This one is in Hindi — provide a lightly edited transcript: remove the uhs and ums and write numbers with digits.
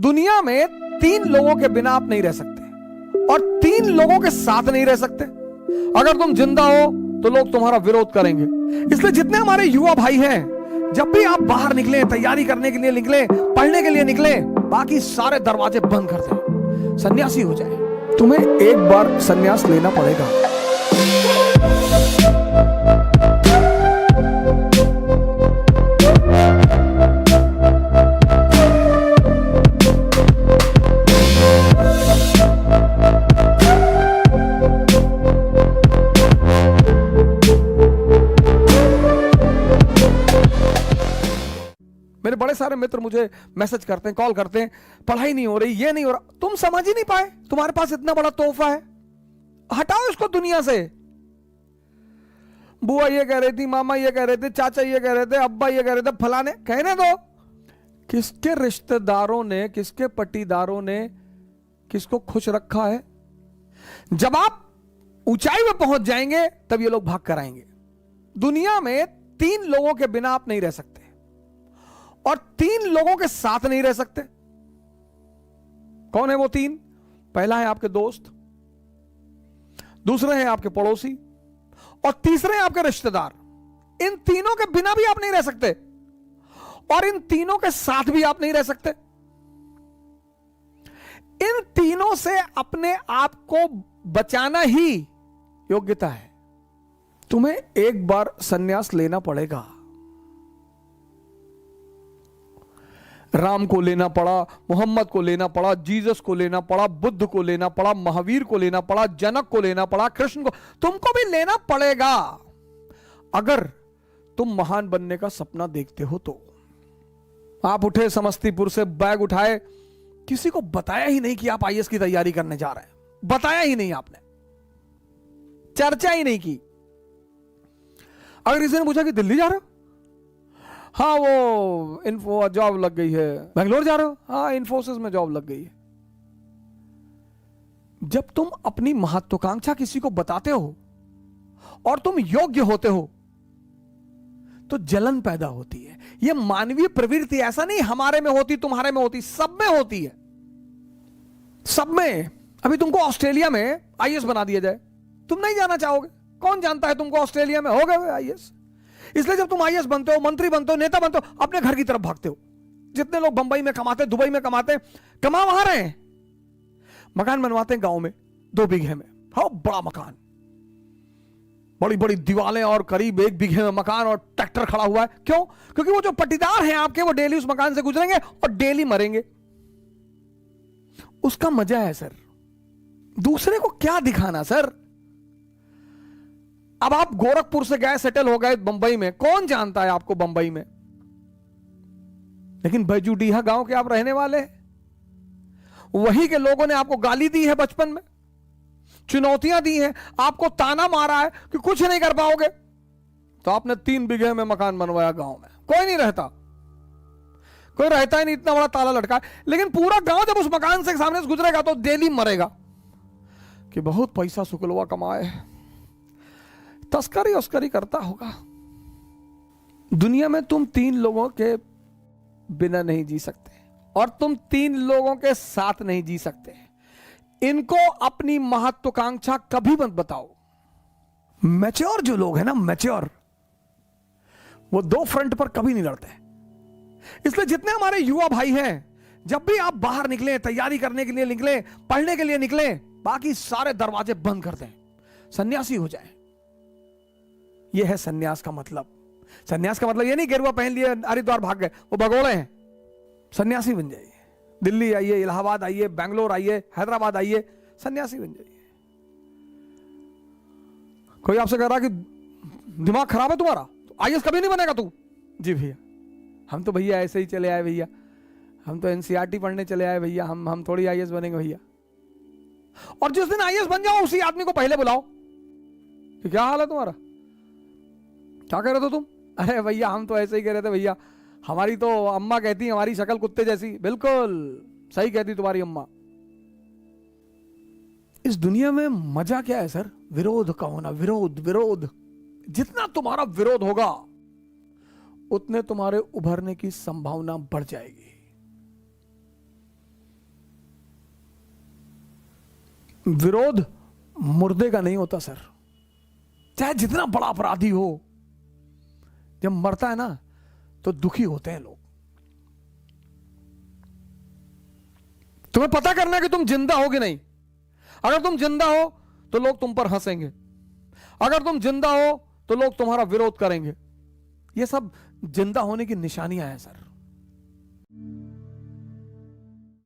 दुनिया में 3 लोगों के बिना आप नहीं रह सकते और 3 लोगों के साथ नहीं रह सकते। अगर तुम जिंदा हो तो लोग तुम्हारा विरोध करेंगे। इसलिए जितने हमारे युवा भाई हैं, जब भी आप बाहर निकले, तैयारी करने के लिए निकले, पढ़ने के लिए निकले, बाकी सारे दरवाजे बंद कर दें, सन्यासी हो जाए। तुम्हें एक बार सन्यास लेना पड़ेगा। मेरे बड़े सारे मित्र मुझे मैसेज करते हैं, कॉल करते हैं, पढ़ाई नहीं हो रही, ये नहीं हो रहा। तुम समझ ही नहीं पाए, तुम्हारे पास इतना बड़ा तोहफा है, हटाओ इसको दुनिया से। बुआ ये कह रही थी, मामा ये कह रहे थे, चाचा ये कह रहे थे, अब्बा ये कह रहे थे, फलाने कहने दो। किसके रिश्तेदारों ने, किसके पट्टीदारों ने किसको खुश रखा है? जब आप ऊंचाई में पहुंच जाएंगे तब ये लोग भाग कर आएंगे। दुनिया में 3 लोगों के बिना आप नहीं रह सकते और 3 लोगों के साथ नहीं रह सकते। कौन है वो 3? पहला है आपके दोस्त, दूसरे हैं आपके पड़ोसी और तीसरे हैं आपके रिश्तेदार। इन तीनों के बिना भी आप नहीं रह सकते और इन तीनों के साथ भी आप नहीं रह सकते। इन तीनों से अपने आप को बचाना ही योग्यता है। तुम्हें एक बार सन्यास लेना पड़ेगा। राम को लेना पड़ा, मोहम्मद को लेना पड़ा, जीसस को लेना पड़ा, बुद्ध को लेना पड़ा, महावीर को लेना पड़ा, जनक को लेना पड़ा, कृष्ण को, तुमको भी लेना पड़ेगा अगर तुम महान बनने का सपना देखते हो तो। आप उठे समस्तीपुर से, बैग उठाए, किसी को बताया ही नहीं कि आप आईएएस की तैयारी करने जा रहे हैं, बताया ही नहीं, आपने चर्चा ही नहीं की। अगर किसी ने पूछा कि दिल्ली जा रहे हो, हाँ वो इन्फो जॉब लग गई है। बेंगलोर जा रहे हो, हाँ इन्फोसिस में जॉब लग गई है। जब तुम अपनी महत्वाकांक्षा किसी को बताते हो और तुम योग्य होते हो तो जलन पैदा होती है। यह मानवीय प्रवृत्ति, ऐसा नहीं हमारे में होती, तुम्हारे में होती, सब में होती है, सब में। अभी तुमको ऑस्ट्रेलिया में आईएएस बना दिया जाए, तुम नहीं जाना चाहोगे। कौन जानता है तुमको ऑस्ट्रेलिया में हो गए आईएएस। इसलिए जब तुम आईएएस बनते हो, मंत्री बनते हो, नेता बनते हो, अपने घर की तरफ भागते हो। जितने लोग बंबई में कमाते, दुबई में कमाते, कमा वहां रहे हैं, मकान बनवाते हैं गांव में 2 बीघे में, हाँ बड़ा मकान, बड़ी बड़ी दीवारें और करीब 1 बीघे में मकान और ट्रैक्टर खड़ा हुआ है। क्यों? क्योंकि वो जो पट्टीदार हैं आपके, वो डेली उस मकान से गुजरेंगे और डेली मरेंगे। उसका मजा है सर। दूसरे को क्या दिखाना सर। अब आप गोरखपुर से गए, सेटल हो गए बंबई में, कौन जानता है आपको बंबई में, लेकिन बैजूडीहा गांव के आप रहने वाले हैं। वहीं के लोगों ने आपको गाली दी है, बचपन में चुनौतियां दी हैं, आपको ताना मारा है कि कुछ नहीं कर पाओगे, तो आपने 3 बीघे में मकान बनवाया गांव में। कोई नहीं रहता, कोई रहता ही नहीं, इतना बड़ा ताला लटका है। लेकिन पूरा गांव जब उस मकान से सामने से गुजरेगा तो डेली मरेगा कि बहुत पैसा शुक्लवा कमाए, तस्करी उस्करी करता होगा। दुनिया में तुम 3 लोगों के बिना नहीं जी सकते और तुम 3 लोगों के साथ नहीं जी सकते। इनको अपनी महत्वाकांक्षा कभी मत बताओ। मैच्योर जो लोग हैं ना, मैच्योर, वो 2 फ्रंट पर कभी नहीं लड़ते। इसलिए जितने हमारे युवा भाई हैं, जब भी आप बाहर निकले, तैयारी करने के लिए निकले, पढ़ने के लिए निकले, बाकी सारे दरवाजे बंद कर दें, सन्यासी हो जाए। यह है सन्यास का मतलब। सन्यास का मतलब यह नहीं गेरुआ पहन लिए हरिद्वार भाग गए, वो भगोड़े हैं। सन्यासी बन जाइए, दिल्ली आइए, इलाहाबाद आइए, बैंगलोर आइए, हैदराबाद आइए, सन्यासी बन जाइए। कोई आपसे कह रहा कि दिमाग खराब है तुम्हारा, तो आईएएस कभी नहीं बनेगा तू। जी भैया, हम तो भैया ऐसे ही चले आए भैया, हम तो एनसीईआरटी पढ़ने चले आए भैया, हम थोड़ी आईएएस बनेंगे भैया। और जिस दिन आईएएस बन जाओ उसी आदमी को पहले बुलाओ कि क्या हाल है तुम्हारा, क्या कह रहे थे तुम? अरे भैया हम तो ऐसे ही कह रहे थे भैया, हमारी तो अम्मा कहती हमारी शक्ल कुत्ते जैसी। बिल्कुल सही कहती तुम्हारी अम्मा। इस दुनिया में मजा क्या है सर? विरोध का होना, विरोध विरोध। जितना तुम्हारा विरोध होगा उतने तुम्हारे उभरने की संभावना बढ़ जाएगी। विरोध मुर्दे का नहीं होता सर, चाहे जितना बड़ा अपराधी हो, जब मरता है ना तो दुखी होते हैं लोग। तुम्हें पता करना है कि तुम जिंदा हो कि नहीं। अगर तुम जिंदा हो तो लोग तुम पर हंसेंगे, अगर तुम जिंदा हो तो लोग तुम्हारा विरोध करेंगे। ये सब जिंदा होने की निशानियां हैं सर।